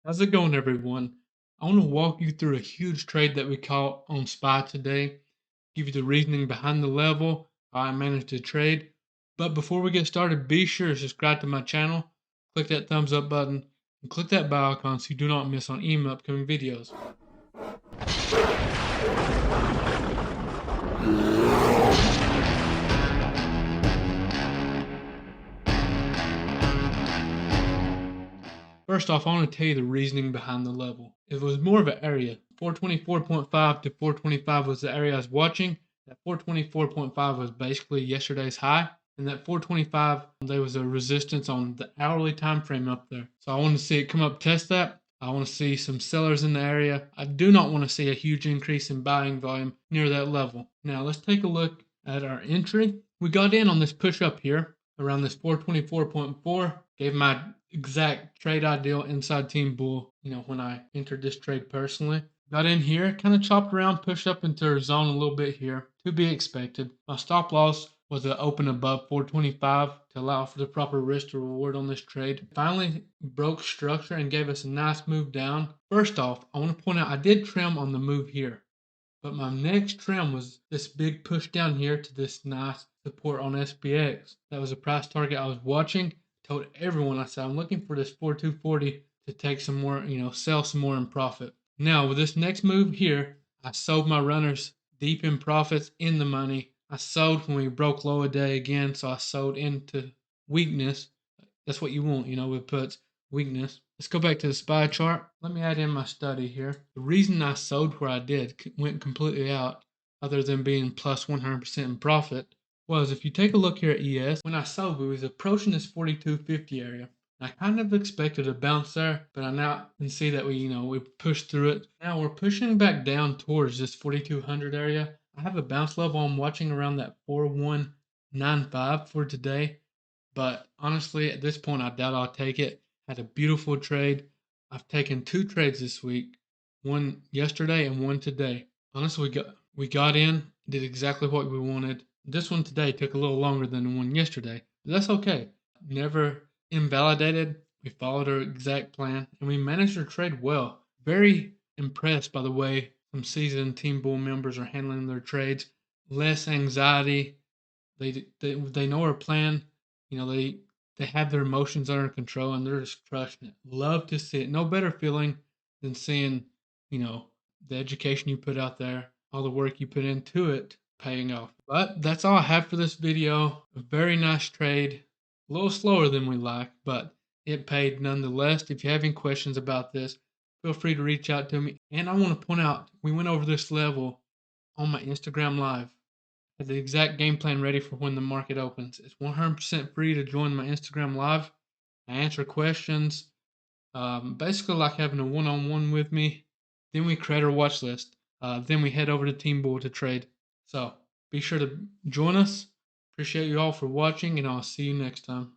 How's it going, everyone? I want to walk you through a huge trade that we caught on SPY today, give you the reasoning behind the level, how I managed to trade. But before we get started, be sure to subscribe to my channel, click that thumbs up button, and click that bell icon so you do not miss on any upcoming videos. First off, I want to tell you the reasoning behind the level. It was more of an area. 424.5 to 425 was the area I was watching. That 424.5 was basically yesterday's high. And that 425, there was a resistance on the hourly time frame up there. So I want to see it come up, test that. I want to see some sellers in the area. I do not want to see a huge increase in buying volume near that level. Now let's take a look at our entry. We got in on this push up here around this 424.4. Gave my exact trade ideal inside team bull, when I entered this trade personally. Got in here, kind of chopped around, pushed up into our zone a little bit here, to be expected. My stop loss was an open above 425 to allow for the proper risk to reward on this trade. Finally broke structure and gave us a nice move down. First off, I want to point out I did trim on the move here. But my next trim was this big push down here to this nice support on SPX. That was a price target I was watching. Told everyone, I said, I'm looking for this 4240 to take some more, sell some more in profit. Now, with this next move here, I sold my runners deep in profits in the money. I sold when we broke low a day again, so I sold into weakness. That's what you want, with puts, weakness. Let's go back to the SPY chart. Let me add in my study here. The reason I sold where I did, went completely out, other than being plus 100% in profit, was if you take a look here at ES, when I sold, we was approaching this 4250 area. I kind of expected a bounce there, but I now can see that we pushed through it. Now we're pushing back down towards this 4200 area. I have a bounce level I'm watching around that 4195 for today. But honestly, at this point, I doubt I'll take it. Had a beautiful trade. I've taken two trades this week, one yesterday and one today. Honestly, we got in, did exactly what we wanted. This one today took a little longer than the one yesterday, but that's okay. Never invalidated. We followed our exact plan, and we managed to trade well. Very impressed by the way some seasoned Team Bull members are handling their trades. Less anxiety, they know our plan. They have their emotions under control and they're just crushing it. Love to see it. No better feeling than seeing, you know, the education you put out there, all the work you put into it paying off. But that's all I have for this video. A very nice trade. A little slower than we like, but it paid nonetheless. If you have any questions about this, feel free to reach out to me. And I want to point out, we went over this level on my Instagram live. Have the exact game plan ready for when the market opens. It's 100% free to join my Instagram live. I answer questions, basically like having a one-on-one with me. Then we create our watch list. Then we head over to Team Bull to trade. So be sure to join us. Appreciate you all for watching, and I'll see you next time.